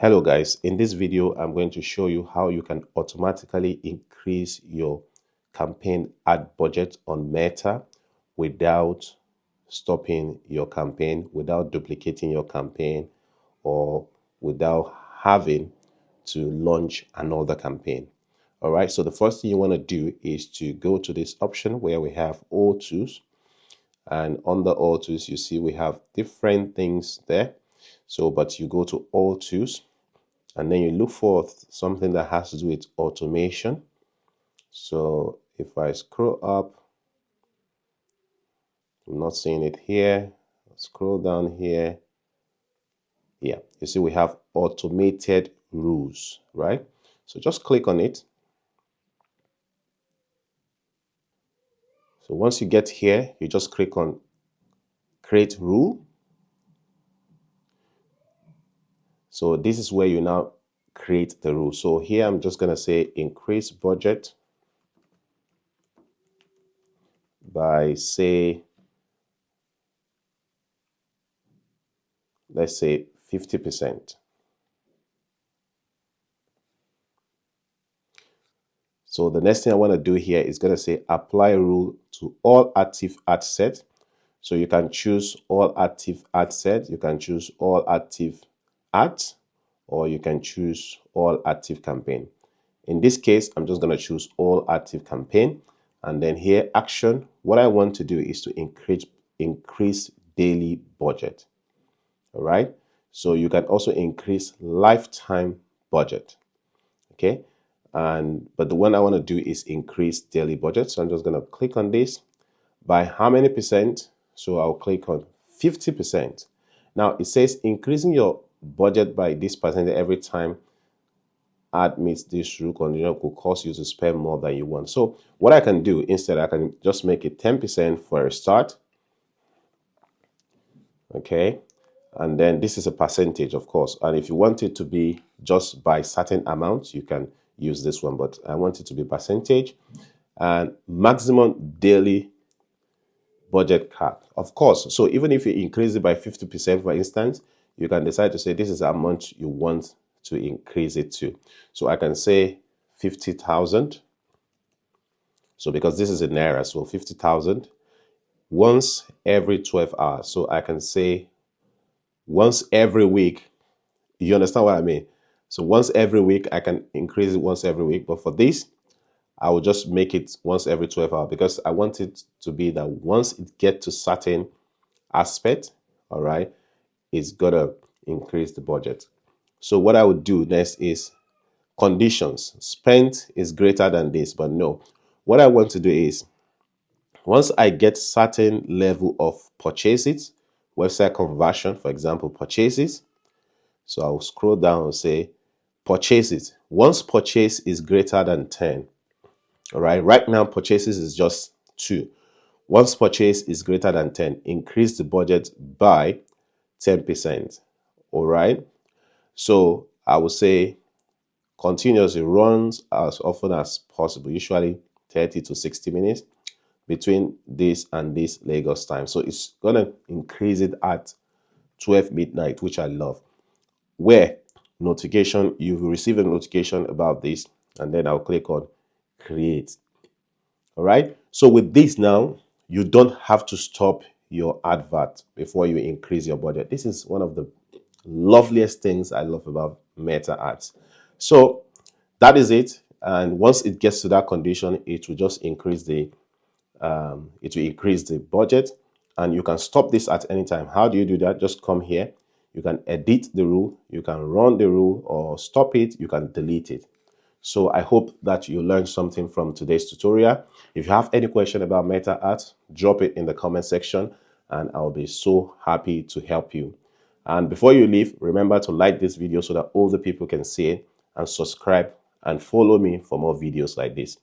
Hello guys, in this video I'm going to show you how you can automatically increase your campaign ad budget on Meta without stopping your campaign, without duplicating your campaign, or without having to launch another campaign. All right, so the first thing you want to do is to go to this option where we have all tools, and under all tools you see we have different things there. So but you go to all tools and then you look for something that has to do with automation. So if I scroll up, I'm not seeing it here. Scroll down here. Yeah, you see we have automated rules, right? So just click on it. So once you get here, you just click on create rule. So this is where you now create the rule. So here I'm just going to say increase budget by, say, let's say 50%. So the next thing I want to do here is going to say apply rule to all active ad set. So you can choose all active ad set, you can choose all active ads, or you can choose all active campaign. In this case, I'm just going to choose all active campaign. And then here, action, what I want to do is to increase daily budget. All right. So you can also increase lifetime budget. Okay. But the one I want to do is increase daily budget. So I'm just going to click on this. By how many percent? So I'll click on 50%. Now it says increasing your budget by this percentage every time ad meets this rule condition could cause you to spend more than you want. So what I can do instead, I can just make it 10% for a start. Okay. And then this is a percentage, of course. And if you want it to be just by certain amounts, you can use this one, but I want it to be percentage and maximum daily budget cap, of course. So even if you increase it by 50%, for instance, you can decide to say this is how much you want to increase it to. So I can say 50,000. So because this is in naira, so 50,000 once every 12 hours. So I can say once every week. You understand what I mean? So once every week, I can increase it once every week. But for this, I will just make it once every 12 hours because I want it to be that once it gets to certain aspect, all right, it's gonna increase the budget. So what I would do next is conditions. Spent is greater than this, but no. What I want to do is once I get certain level of purchases, website conversion, for example, purchases. So I'll scroll down and say purchases. Once purchase is greater than 10, all right, right now purchases is just 2. Once purchase is greater than 10, increase the budget by 10%. All right. So I would say continuously runs as often as possible, usually 30 to 60 minutes between this and this Lagos time. So it's going to increase it at 12 midnight, which I love. Where notification, you will receive a notification about this, and then I'll click on create. All right. So with this now, you don't have to stop your advert before you increase your budget. This is one of the loveliest things I love about Meta ads. So that is it. And once it gets to that condition, it will just increase the budget, and you can stop this at any time. How do you do that? Just come here. You can edit the rule, you can run the rule, or stop it, you can delete it. So I hope that you learned something from today's tutorial. If you have any question about Meta ads, drop it in the comment section and I'll be so happy to help you. And before you leave, remember to like this video so that all the people can see it, and subscribe and follow me for more videos like this.